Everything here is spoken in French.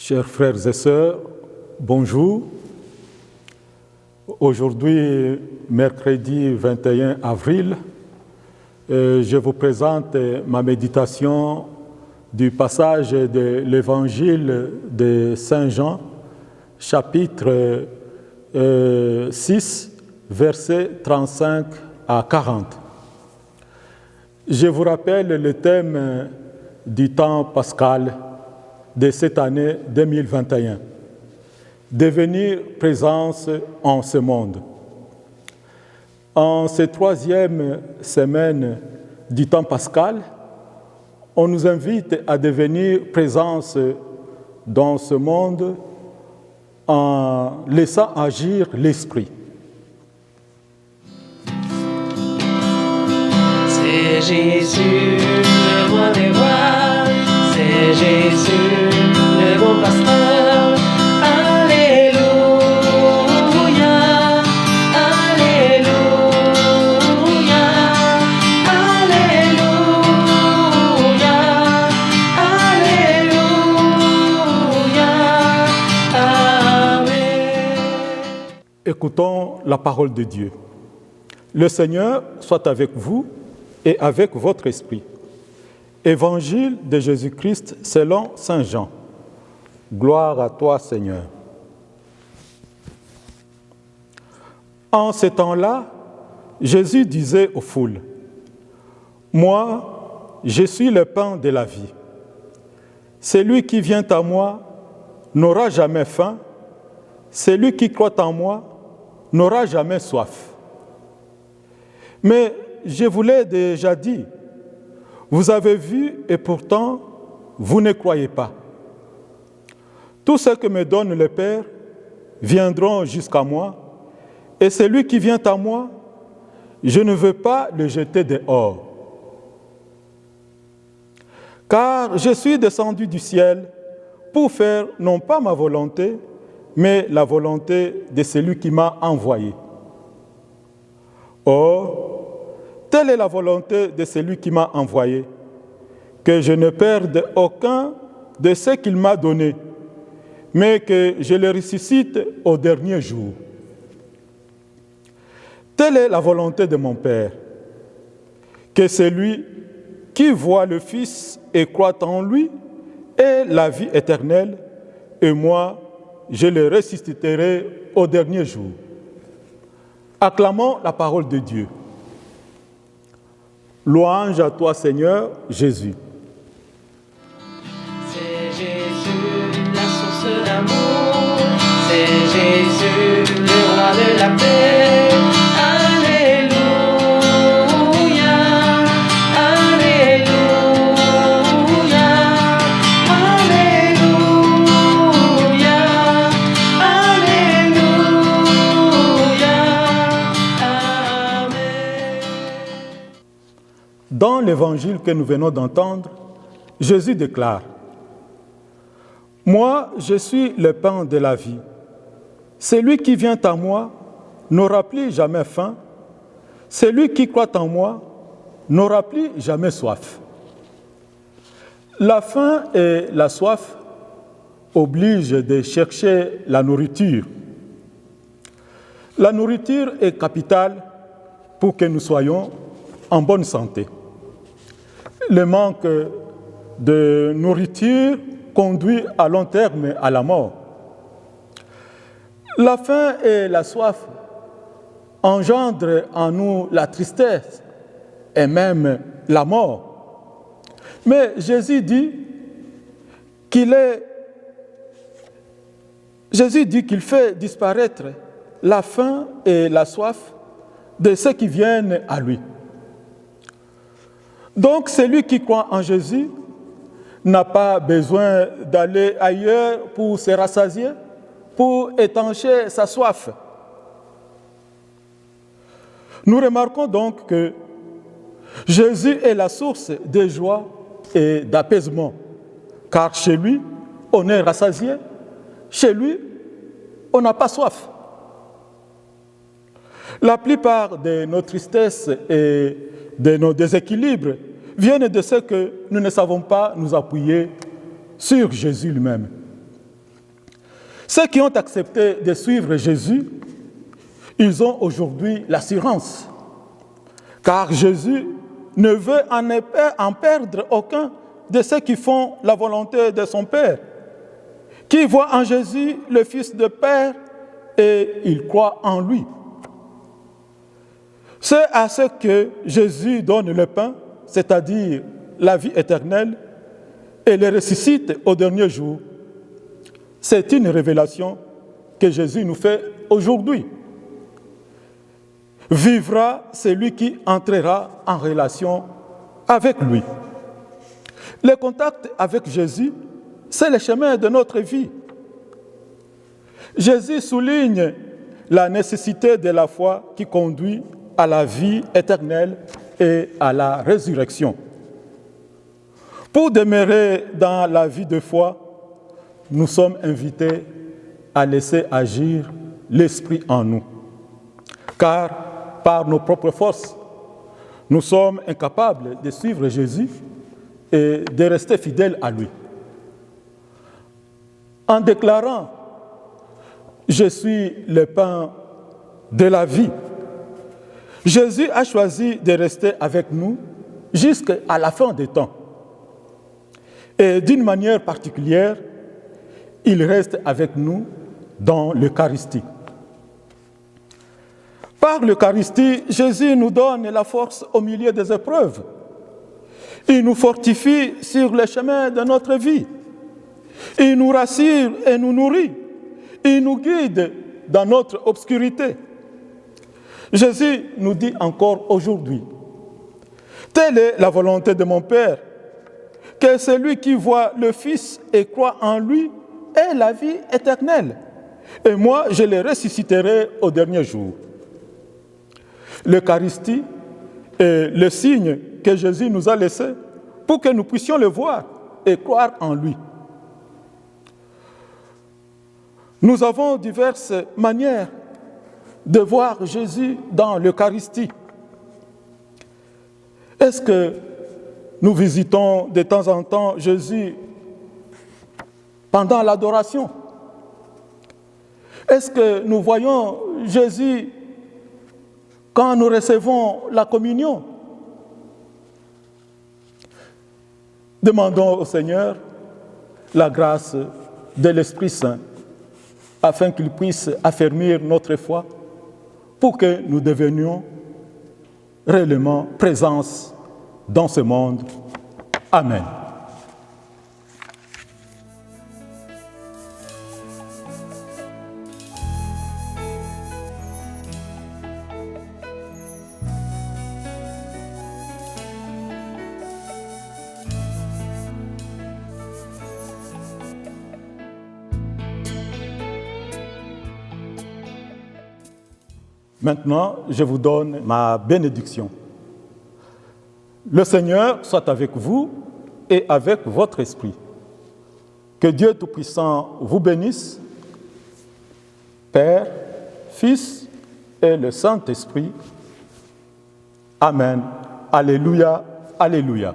Chers frères et sœurs, bonjour. Aujourd'hui, mercredi 21 avril, je vous présente ma méditation du passage de l'Évangile de Saint Jean, chapitre 6, versets 35 à 40. Je vous rappelle le thème du temps pascal de cette année 2021. Devenir présence en ce monde. En cette troisième semaine du temps pascal, on nous invite à devenir présence dans ce monde en laissant agir l'Esprit. C'est Jésus, le roi des rois, c'est Jésus, le bon pasteur. Alléluia, Alléluia, Alléluia, Alléluia, Amen. Écoutons la parole de Dieu. Le Seigneur soit avec vous et avec votre esprit. Évangile de Jésus-Christ selon Saint Jean. Gloire à toi, Seigneur. En ce temps-là, Jésus disait aux foules, « Moi, je suis le pain de la vie. Celui qui vient à moi n'aura jamais faim. Celui qui croit en moi n'aura jamais soif. Mais je vous l'ai déjà dit, vous avez vu et pourtant vous ne croyez pas. Tout ce que me donne le Père viendront jusqu'à moi, et celui qui vient à moi, je ne veux pas le jeter dehors. Car je suis descendu du ciel pour faire non pas ma volonté, mais la volonté de celui qui m'a envoyé. Or, telle est la volonté de celui qui m'a envoyé, que je ne perde aucun de ce qu'il m'a donné, mais que je le ressuscite au dernier jour. Telle est la volonté de mon Père, que celui qui voit le Fils et croit en lui ait la vie éternelle, et moi, je le ressusciterai au dernier jour. Acclamons la parole de Dieu. Louange à toi, Seigneur Jésus. C'est Jésus, la source d'amour. C'est Jésus, le roi de la paix. Alléluia, Alléluia, Alléluia, Alléluia, Amen. Dans l'évangile que nous venons d'entendre, Jésus déclare, « Moi, je suis le pain de la vie. Celui qui vient à moi n'aura plus jamais faim. Celui qui croit en moi n'aura plus jamais soif. » La faim et la soif obligent de chercher la nourriture. La nourriture est capitale pour que nous soyons en bonne santé. Le manque de nourriture conduit à long terme à la mort. La faim et la soif engendrent en nous la tristesse et même la mort. Mais Jésus dit qu'il fait disparaître la faim et la soif de ceux qui viennent à lui. Donc, celui qui croit en Jésus n'a pas besoin d'aller ailleurs pour se rassasier, pour étancher sa soif. Nous remarquons donc que Jésus est la source de joie et d'apaisement, car chez lui, on est rassasié, chez lui, on n'a pas soif. La plupart de nos tristesses et de nos déséquilibres viennent de ce que nous ne savons pas nous appuyer sur Jésus lui-même. Ceux qui ont accepté de suivre Jésus, ils ont aujourd'hui l'assurance, car Jésus ne veut en perdre aucun de ceux qui font la volonté de son Père, qui voient en Jésus le Fils de Père et ils croient en lui. C'est à ceux que Jésus donne le pain, c'est-à-dire la vie éternelle, et les ressuscite au dernier jour. C'est une révélation que Jésus nous fait aujourd'hui. Vivra celui qui entrera en relation avec lui. Le contact avec Jésus, c'est le chemin de notre vie. Jésus souligne la nécessité de la foi qui conduit à la vie éternelle et à la résurrection. Pour demeurer dans la vie de foi, nous sommes invités à laisser agir l'Esprit en nous. Car par nos propres forces, nous sommes incapables de suivre Jésus et de rester fidèles à lui. En déclarant « Je suis le pain de la vie », Jésus a choisi de rester avec nous jusqu'à la fin des temps. Et d'une manière particulière, il reste avec nous dans l'Eucharistie. Par l'Eucharistie, Jésus nous donne la force au milieu des épreuves. Il nous fortifie sur le chemin de notre vie. Il nous rassure et nous nourrit. Il nous guide dans notre obscurité. Jésus nous dit encore aujourd'hui, « Telle est la volonté de mon Père, que celui qui voit le Fils et croit en lui ait la vie éternelle, et moi je le ressusciterai au dernier jour. » L'Eucharistie est le signe que Jésus nous a laissé pour que nous puissions le voir et croire en lui. Nous avons diverses manières de voir Jésus dans l'Eucharistie. Est-ce que nous visitons de temps en temps Jésus pendant l'adoration? Est-ce que nous voyons Jésus quand nous recevons la communion? Demandons au Seigneur la grâce de l'Esprit Saint afin qu'il puisse affermir notre foi pour que nous devenions réellement présence dans ce monde. Amen. Maintenant, je vous donne ma bénédiction. Le Seigneur soit avec vous et avec votre esprit. Que Dieu Tout-Puissant vous bénisse, Père, Fils et le Saint-Esprit. Amen. Alléluia, alléluia.